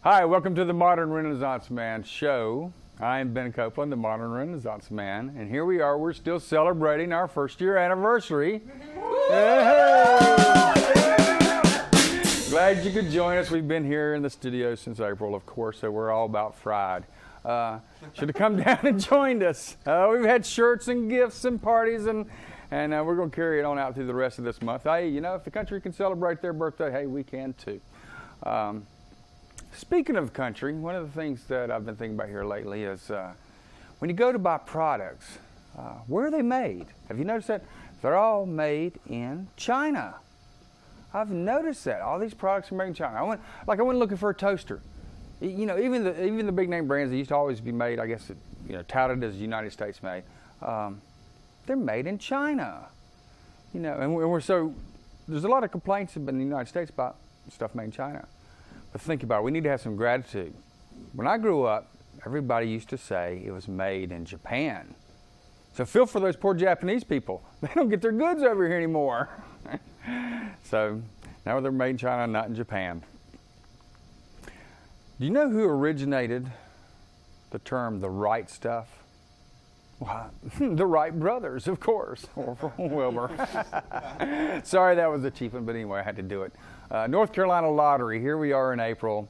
Hi, welcome to the Modern Renaissance Man show. I'm Ben Copeland, the Modern Renaissance Man, and here we are. We're still celebrating our first year anniversary. Glad you could join us. We've been here in the studio since April, of course, so we're all about fried. Should have come down and joined us. We've had shirts and gifts and parties, and we're going to carry it on out through the rest of this month. Hey, you know, if the country can celebrate their birthday, hey, we can too. Speaking of country, one of the things that I've been thinking about here lately is when you go to buy products, where are they made? Have you noticed that? They're all made in China. I've noticed that. All these products are made in China. I went looking for a toaster. You know, even the big name brands that used to always be made, I guess, touted as United States made, they're made in China. You know, and there's a lot of complaints in the United States about stuff made in China. But think about it, we need to have some gratitude. When I grew up, everybody used to say it was made in Japan. So feel for those poor Japanese people. They don't get their goods over here anymore. So now they're made in China, not in Japan. Do you know who originated the term the right stuff? Well, the Wright brothers, of course, or Wilbur. Sorry, that was a cheap one, but anyway, I had to do it. North Carolina lottery, here we are in April.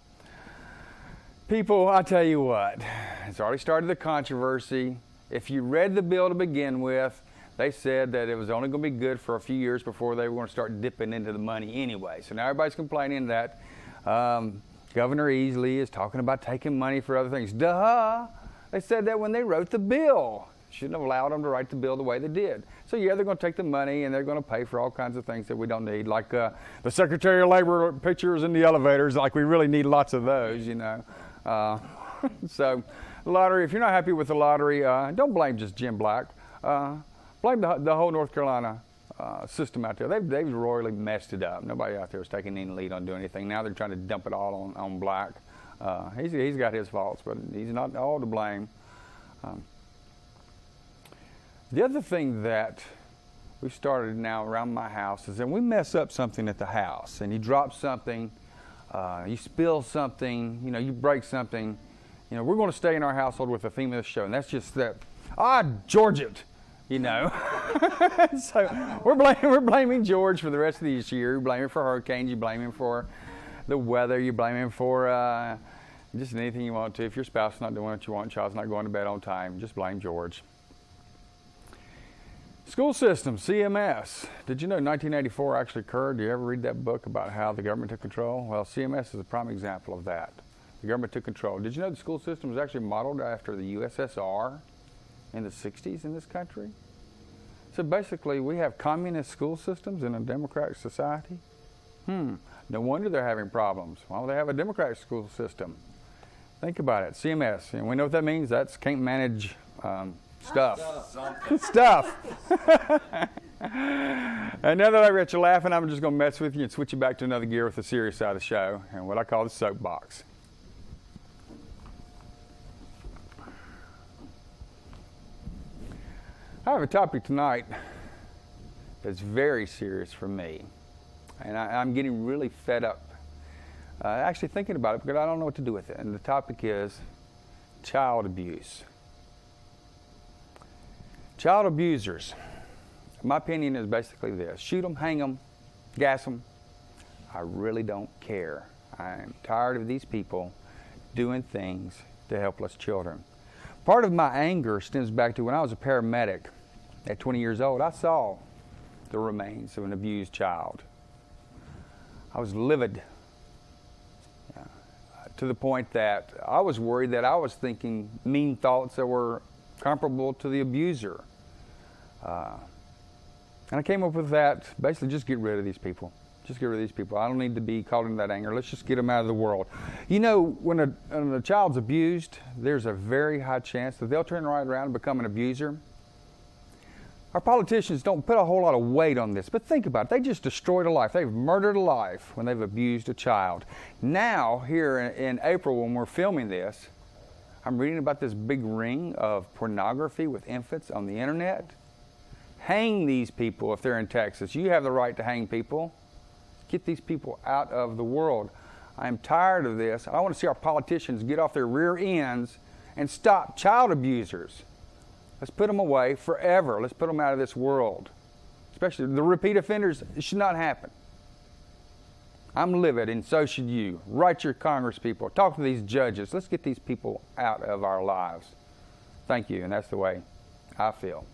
People, I tell you what, it's already started the controversy. If you read the bill to begin with, they said that it was only going to be good for a few years before they were going to start dipping into the money anyway. So now everybody's complaining that Governor Easley is talking about taking money for other things. Duh! They said that when they wrote the bill. Shouldn't have allowed them to write the bill the way they did. So yeah, they're going to take the money and they're going to pay for all kinds of things that we don't need, like the Secretary of Labor pictures in the elevators. Like we really need lots of those, you know. So the lottery, if you're not happy with the lottery, don't blame just Jim Black. Blame the whole North Carolina system out there. They've royally messed it up. Nobody out there is taking any lead on doing anything. Now they're trying to dump it all on Black. He's got his faults, but he's not all to blame. The other thing that we've started now around my house is that we mess up something at the house and you drop something, you spill something, you know, you break something. You know, we're going to stay in our household with the theme of the show, and that's just that, George it, you know. So we're blaming George for the rest of this year. You blame him for hurricanes, you blame him for the weather, you blame him for just anything you want to. If your spouse is not doing what you want, child's not going to bed on time, just blame George. School system, CMS. Did you know 1984 actually occurred? Did you ever read that book about how the government took control? Well, CMS is a prime example of that. The government took control. Did you know the school system was actually modeled after the USSR in the 60s in this country? So basically, we have communist school systems in a democratic society. No wonder they're having problems. Why don't they have a democratic school system? Think about it, CMS. And we know what that means. That's can't manage stuff. And now that I've got you laughing, I'm just going to mess with you and switch you back to another gear with the serious side of the show and what I call the soapbox. I have a topic tonight that's very serious for me, and I'm getting really fed up actually thinking about it because I don't know what to do with it. And the topic is child abuse. Child abusers, my opinion is basically this: shoot them, hang them, gas them. I really don't care. I'm tired of these people doing things to helpless children. Part of my anger stems back to when I was a paramedic at 20 years old. I saw the remains of an abused child. I was livid to the point that I was worried that I was thinking mean thoughts that were comparable to the abuser. And I came up with that, basically just get rid of these people. Just get rid of these people. I don't need to be caught in that anger. Let's just get them out of the world. You know, when a child's abused, there's a very high chance that they'll turn right around and become an abuser. Our politicians don't put a whole lot of weight on this, but think about it. They just destroyed a life. They've murdered a life when they've abused a child. Now, here in April, when we're filming this, I'm reading about this big ring of pornography with infants on the internet. Hang these people if they're in Texas. You have the right to hang people. Get these people out of the world. I'm tired of this. I want to see our politicians get off their rear ends and stop child abusers. Let's put them away forever. Let's put them out of this world. Especially the repeat offenders, it should not happen. I'm livid, and so should you. Write your Congress people. Talk to these judges. Let's get these people out of our lives. Thank you, and that's the way I feel.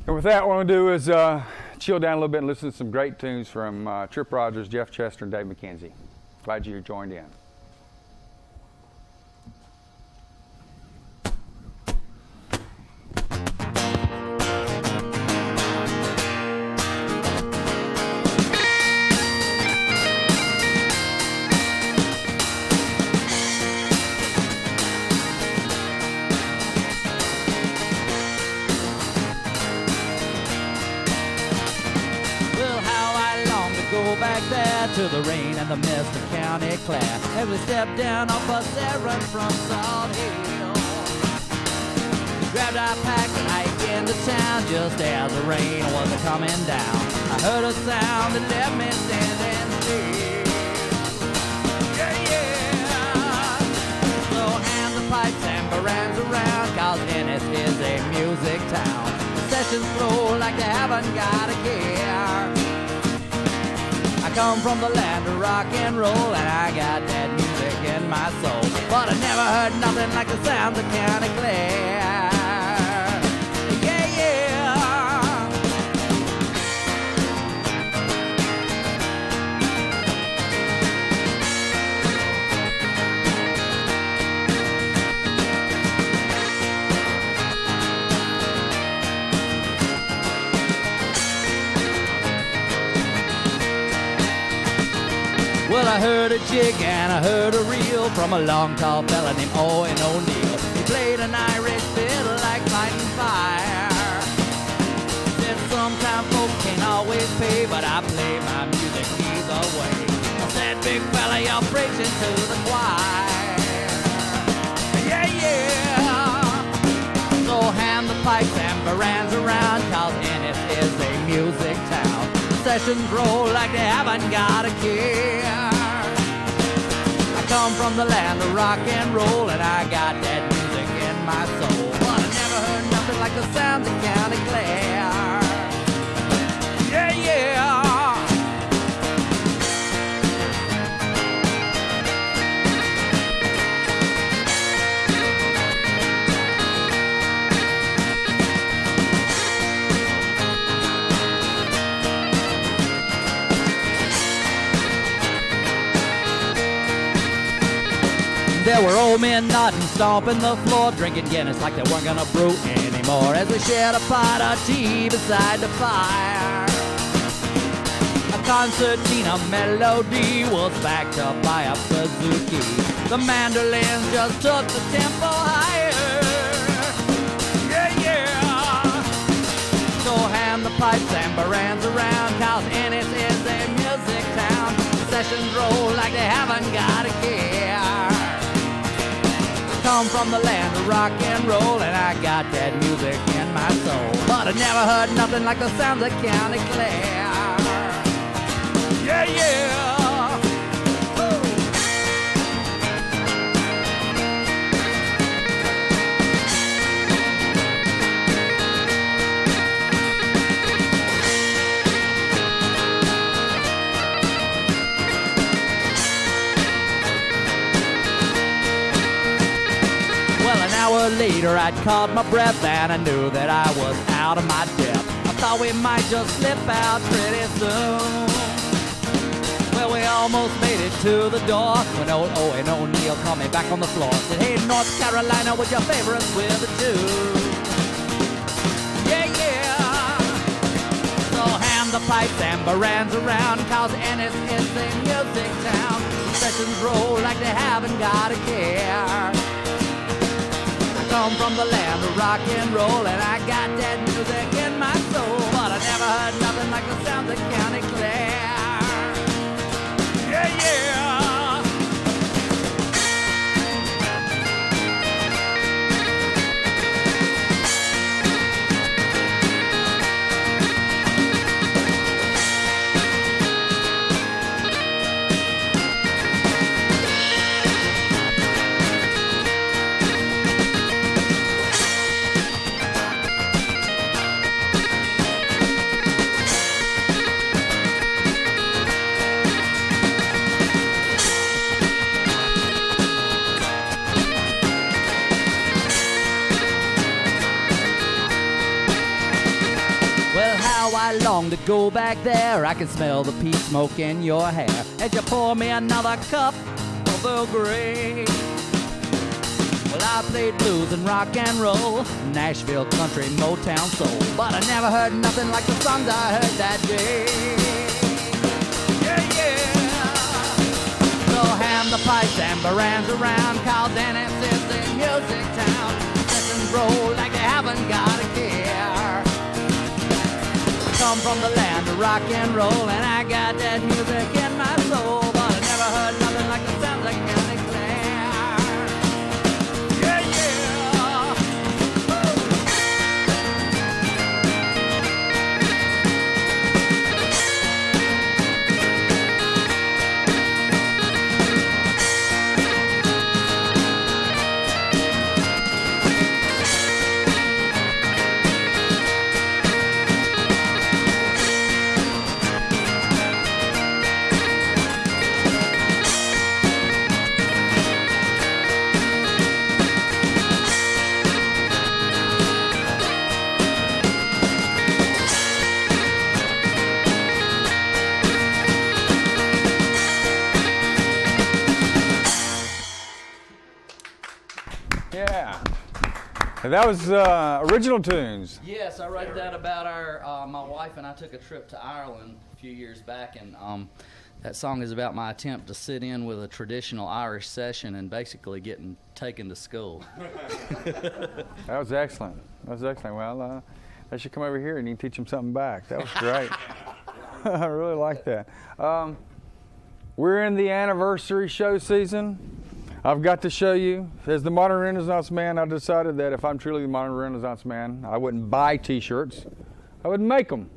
And with that, what I'm going to do is chill down a little bit and listen to some great tunes from Trip Rogers, Jeff Chester, and Dave McKenzie. Glad you joined in. To the rain and the mist of County Clare, as we stepped down off a run from Salt Hill. We grabbed our packs and hiked into town just as the rain was coming down. I heard a sound that left me standing still. Yeah, yeah. So hand the pipes and barans around, 'cause Ennis is a music town. The sessions flow like they haven't got a care. I come from the land of rock and roll, and I got that music in my soul. But I never heard nothing like the sounds of County Clare. Yeah, yeah. Well, I heard a jig and I heard a reel from a long, tall fella named Owen O'Neill. He played an Irish fiddle like fighting fire. Said sometimes folks can't always pay, but I play my music either way. I said, big fella, you're preaching to the choir. Yeah, yeah. So hand the pipes and barans around, 'cause Ennis is a music town. Sessions roll like they haven't got a care. I come from the land of rock and roll, and I got that music in my soul. But I never heard nothing like the sounds of County Clare. Yeah, yeah. There were old men nodding, stomping the floor, drinking Guinness like they weren't gonna brew anymore, as we shared a pot of tea beside the fire. A concertina melody was backed up by a Suzuki. The mandolins just took the tempo higher. Yeah, yeah. So hand the pipes and barans around, 'cause Ennis is a music town. Sessions roll like they haven't got a care. Come from the land of rock and roll, and I got that music in my soul. But I never heard nothing like the sounds of County Clare. Yeah, yeah. later I'd caught my breath and I knew that I was out of my depth. I thought we might just slip out pretty soon. Well, we almost made it to the door when old Owen O'Neill called me back on the floor. Said, hey, North Carolina, with your favorites with the Jews. Yeah, yeah. So hand the pipes and barands around, cause Ennis is the music town. Sessions roll like they haven't got a care. I come from the land of rock and roll, and I got that music in my soul, but I never heard nothing like the sounds of County Clare. Yeah, yeah. I long to go back there. I can smell the peat smoke in your hair as you pour me another cup of Earl Grey. Well, I played blues and rock and roll, Nashville country, Motown soul, but I never heard nothing like the songs I heard that day. Yeah, yeah. So hand the pipes and barands around, cause Ennis is the music town. Sessions roll like they haven't got a care. Come from the land of rock and roll, and I got that music in my soul, but I never heard nothing like the sounds of County Clare. Yeah, yeah. And that was original tunes. Yes, I wrote that about our my wife and I took a trip to Ireland a few years back, and that song is about my attempt to sit in with a traditional Irish session and basically getting taken to school. That was excellent. That was excellent. Well, I should come over here and you can teach them something back. That was great. I really like that. We're in the anniversary show season. I've got to show you, as the Modern Renaissance Man, I decided that if I'm truly the Modern Renaissance Man, I wouldn't buy t-shirts, I would make them.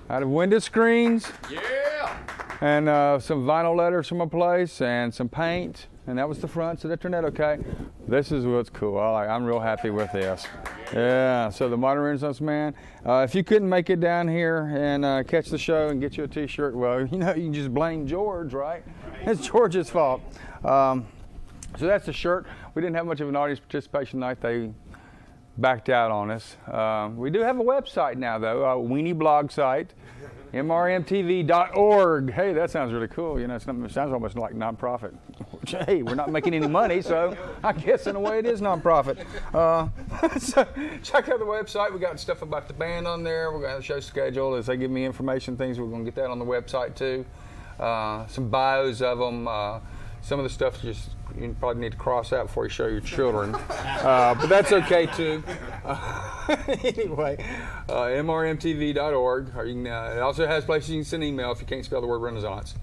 Out of window screens, Yeah! and some vinyl letters from a place, and some paint, and that was the front, so that turned out okay. This is what's cool. I'm real happy with this. Yeah, so the Modern Renaissance Man. If you couldn't make it down here and catch the show and get you a t-shirt, well, you know, you can just blame George, right? It's George's fault. So that's the shirt. We didn't have much of an audience participation night. They backed out on us. We do have a website now, though, a weenie blog site, TMRMTV.org. Hey, that sounds really cool. You know, it sounds almost like nonprofit. Which, hey, we're not making any money, so I guess in a way it is nonprofit. So check out the website. We got stuff about the band on there. We're going to have a show schedule. As they give me information, things, we're going to get that on the website too. Some bios of them. Some of the stuff you probably need to cross out before you show your children, but that's okay too. Anyway, mrmtv.org, or you can, it also has places you can send email if you can't spell the word Renaissance,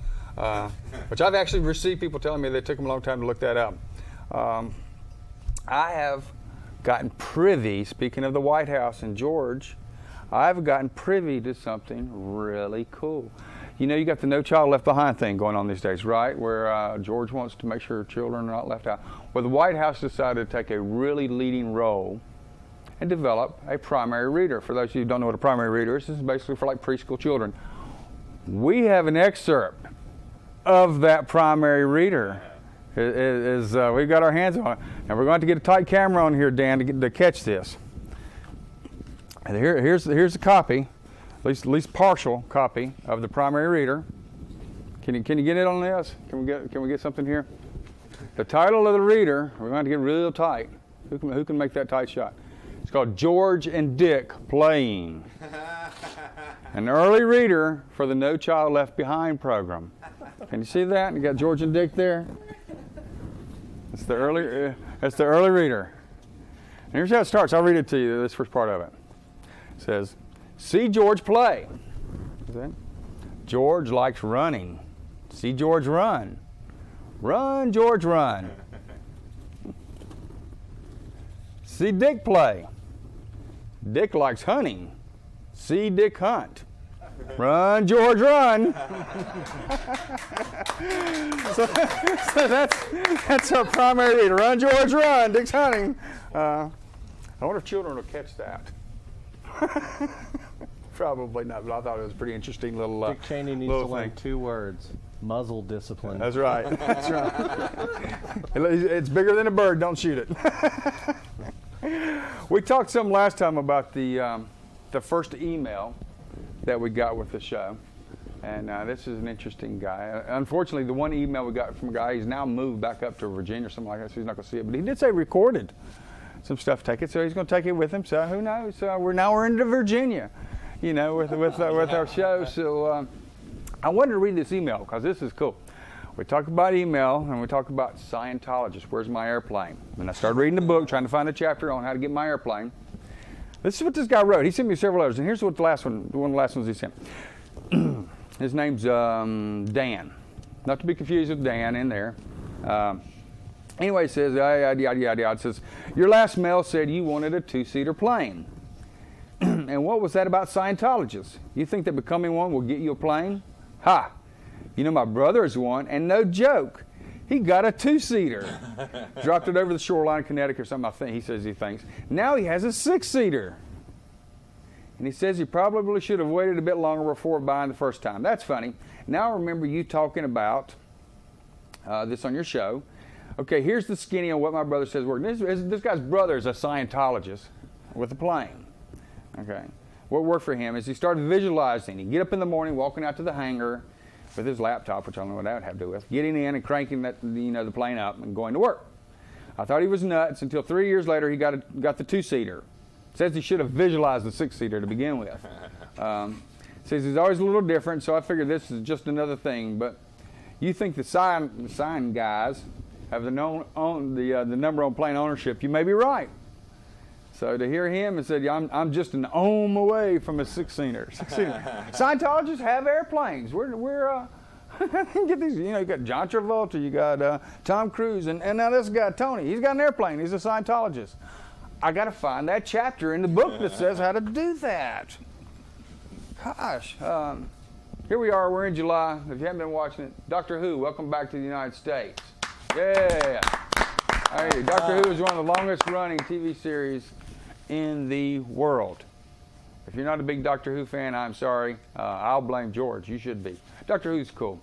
which I've actually received people telling me they took them a long time to look that up. I have gotten privy, speaking of the White House and George, I've gotten privy to something really cool. You know, you got the No Child Left Behind thing going on these days, right? Where George wants to make sure children are not left out. Well, the White House decided to take a really leading role and develop a primary reader. For those of you who don't know what a primary reader is, this is basically for like preschool children. We have an excerpt of that primary reader. we've got our hands on it. And we're going to get a tight camera on here, Dan, to catch this. And here's a copy, at least partial copy of the primary reader. Can you get it on this? Can we get something here? The title of the reader, we're going to get real tight. Who can make that tight shot? It's called George and Dick Playing. An early reader for the No Child Left Behind program. Can you see that? You got George and Dick there. It's the early reader. And here's how it starts. I'll read it to you. This first part of it. It says, "See George play." George likes running. See George run. Run, George, run. See Dick play. Dick likes hunting. See Dick hunt. Run, George, run. so that's our primary reader. Run, George, run. Dick's hunting. I wonder if children will catch that. Probably not, but I thought it was a pretty interesting little Dick Cheney needs to learn 2 words. Muzzle discipline. That's right. That's right. It's bigger than a bird. Don't shoot it. We talked some last time about the first email that we got with the show, and this is an interesting guy. Unfortunately, the one email we got from a guy, he's now moved back up to Virginia or something like that, so he's not going to see it. But he did say recorded some stuff, take it, so he's going to take it with him. So who knows? We're into Virginia, with our show. So I wanted to read this email because this is cool. We talk about email and we talk about Scientologists. Where's my airplane? And I started reading the book, trying to find a chapter on how to get my airplane. This is what this guy wrote. He sent me several letters, and here's what one of the last ones he sent. His name's Dan. Not to be confused with Dan in there. Anyway, it says, yada, yada, yada. It says, your last mail said you wanted a 2-seater plane. And what was that about Scientologists? You think that becoming one will get you a plane? Ha! My brother is one, and no joke. He got a 2-seater. Dropped it over the shoreline of Connecticut or something, I think. He says he thinks. Now he has a 6-seater. And he says he probably should have waited a bit longer before buying the first time. That's funny. Now I remember you talking about this on your show. Okay, here's the skinny on what my brother says worked. This guy's brother is a Scientologist with a plane. Okay. What worked for him is he started visualizing. He'd get up in the morning, walking out to the hangar with his laptop, which I don't know what that would have to do with, getting in and cranking the plane up and going to work. I thought he was nuts until 3 years later he got the 2-seater. Says he should have visualized the 6-seater to begin with. Says he's always a little different, so I figured this is just another thing. But you think the sign guys have the number on plane ownership? You may be right. So to hear him and said, yeah, I'm just an ohm away from a 6-seater. Scientologists have airplanes. We're get these. You got John Travolta, you got Tom Cruise, and now this guy Tony. He's got an airplane. He's a Scientologist. I got to find that chapter in the book that says how to do that. Gosh, here we are. We're in July. If you haven't been watching it, Doctor Who. Welcome back to the United States. Yeah. Hey, Doctor Who is one of the longest-running TV series in the world. If you're not a big Doctor Who fan, I'm sorry. I'll blame George. You should be. Doctor Who's cool.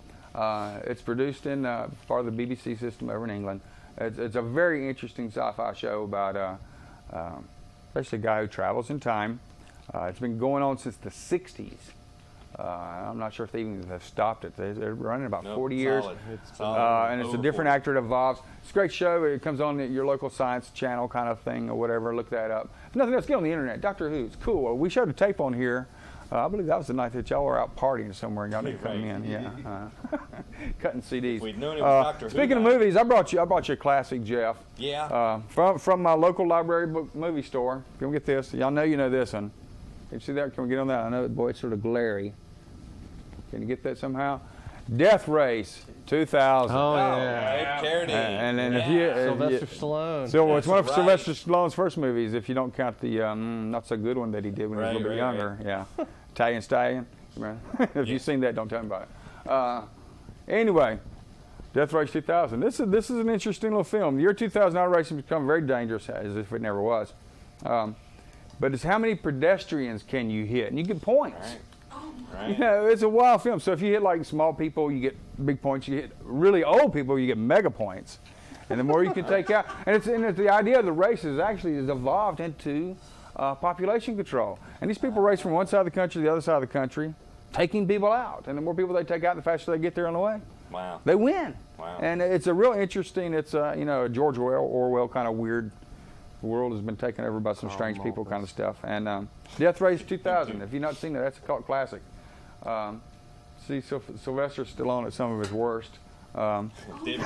It's produced in part of the BBC system over in England. It's a very interesting sci-fi show about basically a guy who travels in time. It's been going on since the 60s. I'm not sure if they even have stopped it. They're running about 40 years. And it's a different actor that evolves. It's a great show. It comes on your local science channel kind of thing or whatever. Look that up. If nothing else, get on the internet. Doctor Who. It's cool. We showed a tape on here. I believe that was the night that y'all were out partying somewhere and y'all didn't come in. Yeah. Cutting CDs. We'd known it was Doctor Who. Speaking of movies, I brought you a classic, Jeff. Yeah. From my local library movie store. Can we get this? Y'all know you know this one. Can you see that? Can we get on that? I know, boy, it's sort of glary. Can you get that somehow? Death Race 2000. Oh, yeah. And then if you Sylvester Stallone. So it's one of Sylvester Stallone's first movies, if you don't count the not so good one that he did when he was a little bit younger. Right. Yeah, Italian Stallion. If you've seen that, don't tell me about it. Anyway, Death Race 2000. This is an interesting little film. The year 2000, auto racing has become very dangerous, as if it never was. But it's how many pedestrians can you hit, and you get points. Right. right? You know, it's a wild film. So if you hit like small people, you get big points. You hit really old people, you get mega points. And the more you can take out, and it's the idea of the race is actually has evolved into population control. And these people race from one side of the country to the other side of the country, taking people out. And the more people they take out, the faster they get there on the way. Wow. They win. Wow. And it's a real interesting. It's you know, a George Orwell kind of weird. The world has been taken over by some strange people kind of stuff. And Death Race 2000. If you've not seen it, that's a cult classic. See, Sylvester Stallone at some of his worst. David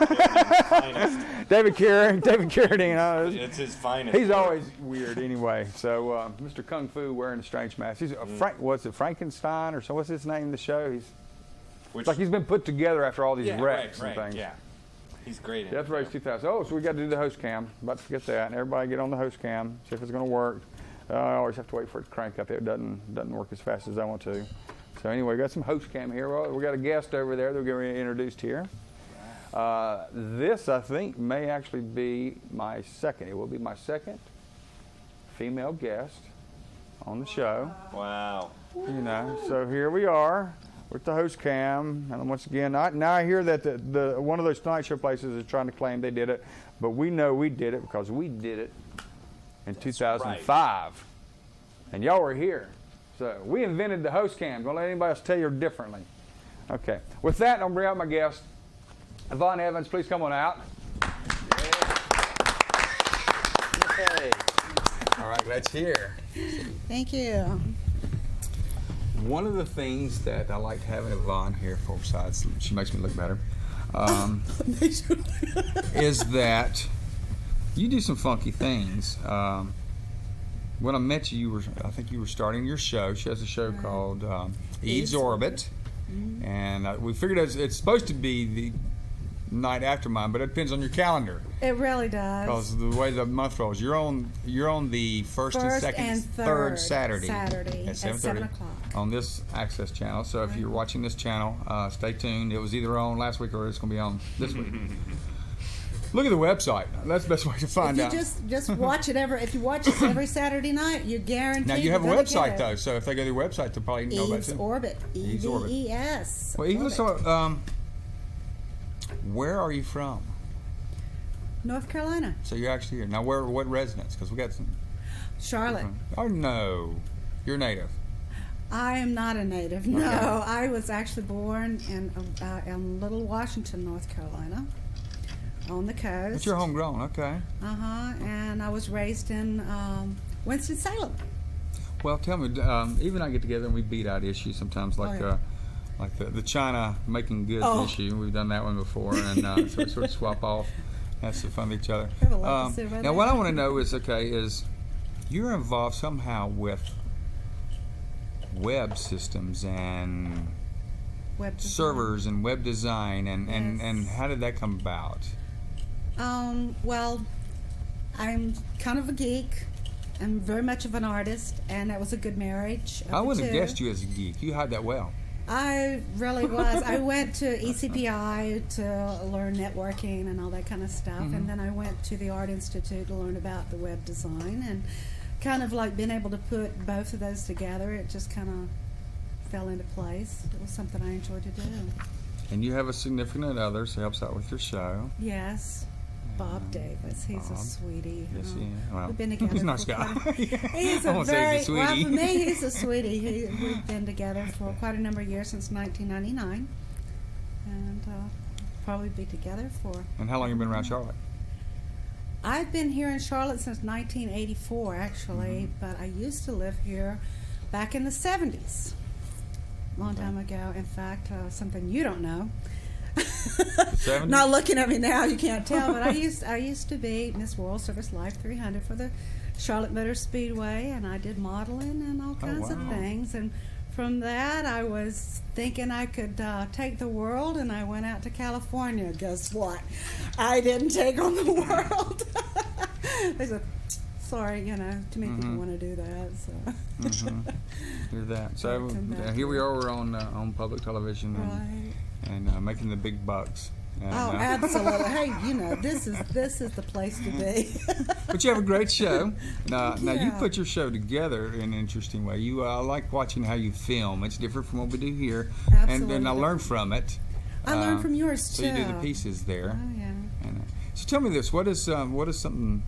Carradine's finest. David Carradine. It's his finest. He's always weird anyway. So Mr. Kung Fu wearing a strange mask. He's what's it, Frankenstein or so? What's his name in the show? It's like he's been put together after all these wrecks and things. Yeah, he's great. Death Race 2000. Oh, so we got to do the host cam. About to forget that. And everybody get on the host cam. See if it's going to work. I always have to wait for it to crank up. It doesn't work as fast as I want to. So anyway, we got some host cam here. Well, we got a guest over there that we're going to introduced here. This, I think, may actually be my second. It will be my second female guest on the show. Wow. You know, so here we are with the host cam, and once again, now I hear that the one of those Tonight Show places is trying to claim they did it, but we know we did it because we did it in 2005, right. And y'all were here. So we invented the host cam. Don't let anybody else tell you differently. Okay. With that, I'll bring out my guest. Yvonne Evans, please come on out. Okay. All right, let's hear. Thank you. One of the things that I like having Yvonne here for, besides she makes me look better, is that you do some funky things. When I met you, I think you were starting your show. She has a show called Eve's Orbit. Mm-hmm. And we figured it's supposed to be the night after mine, but it depends on your calendar. It really does. Because of the way the month rolls, you're on the first and second and third Saturday at 7 o'clock on this Access channel. So if you're watching this channel, stay tuned. It was either on last week or it's going to be on this week. Look at the website. That's the best way to find out. Just watch it if you watch it every Saturday night, you're guaranteed. Now you have a website though, so if they go to the website, they'll probably know about it. Eve's Orbit. E-V-E-S. Well, even so, where are you from? North Carolina. So you're actually here now. What residence? Because we got some. Charlotte. Oh no, you're native. I am not a native. No, I was actually born in Little Washington, North Carolina. On the coast. But you're homegrown, okay. And I was raised in Winston-Salem. Well, tell me, Eve and I get together and we beat out issues sometimes, like the China making goods issue. We've done that one before, and so we sort of swap off, have some fun with each other. Now, what I want to know is you're involved somehow with web systems and servers and web design, and how did that come about? Well, I'm kind of a geek. I'm very much of an artist, and that was a good marriage. I wouldn't have guessed you as a geek. You hide that well. I really was. I went to ECPI to learn networking and all that kind of stuff, and then I went to the Art Institute to learn about the web design, and kind of like being able to put both of those together, it just kind of fell into place. It was something I enjoyed to do. And you have a significant other who helps out with your show. Yes. Bob Davis. He's a sweetie. Yes, he is. Well, we've been together. He's a nice guy. He's a very, well, for me, he's a sweetie. We've been together for quite a number of years, since 1999. And probably be together for... And how long have you been around Charlotte? I've been here in Charlotte since 1984, actually, but I used to live here back in the 70s. A long time ago. In fact, something you don't know. Not looking at me now, you can't tell, but I used to be Miss World Service Life 300 for the Charlotte Motor Speedway, and I did modeling and all kinds of things. And from that, I was thinking I could take the world, and I went out to California. Guess what? I didn't take on the world. They said, sorry, too many people want to do that. So. Hear that. So here we are. We're on public television. Right. And making the big bucks. And, Oh, absolutely. Hey, you know, this is the place to be. But you have a great show. Now you Yeah. put your show together in an interesting way. You like watching how you film. It's different from what we do here. And I Absolutely. learned from it. I learned from yours So too. you do the pieces there. Oh yeah. And, so tell me this: what is something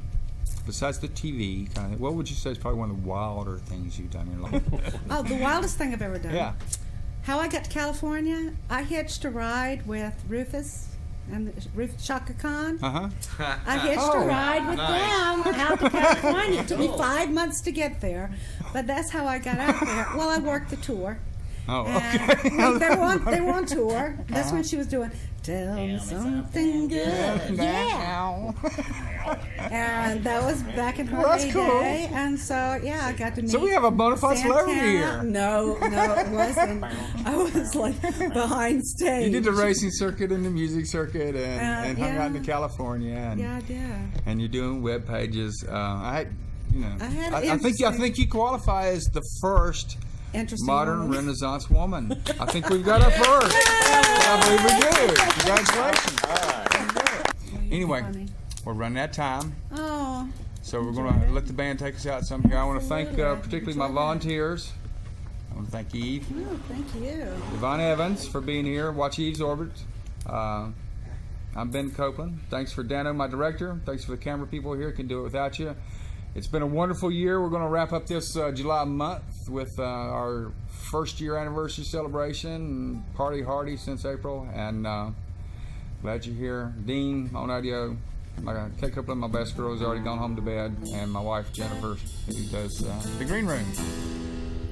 besides the TV kind of? What would you say is probably one of the wilder things you've done in your life? Oh, the wildest thing I've ever done. Yeah. How I got to California, I hitched a ride with Rufus and Rufus Chaka Khan. Uh huh. I hitched a ride with them out to California. It took me 5 months to get there, but that's how I got out there. Well, I worked the tour. Oh, And okay. they were on tour. That's when she was doing "Tell Me Something Good." Yeah. And that was back in her Well, that's heyday. cool. And so, yeah, I got to meet. So we have a bona fide celebrity Santana. here. No, it wasn't. I was like behind stage. You did the racing circuit and the music circuit and hung out yeah. in California. And, Yeah, I did. and you're doing web pages. I had I interesting- think you qualify as the first Interesting. modern woman. Renaissance woman. I think we've got our first. I believe we do. Congratulations. Anyway, Funny. we're running out of time, Oh, so we're going to let the band take us out some here. I want to thank particularly my volunteers. I want to thank Eve, oh, thank you. Yvonne Evans for being here. Watch Eve's Orbit. I'm Ben Copeland. Thanks for Dano, my director. Thanks for the camera people here. Can do it without you. It's been a wonderful year. We're going to wrap up this July month with our first year anniversary celebration and party hardy since April. And glad you're here. Dean on audio. My Kate Copeland, my best girl, has already gone home to bed. And my wife, Jennifer, who does the green room.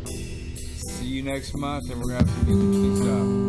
See you next month, and we're going to have some interesting stuff.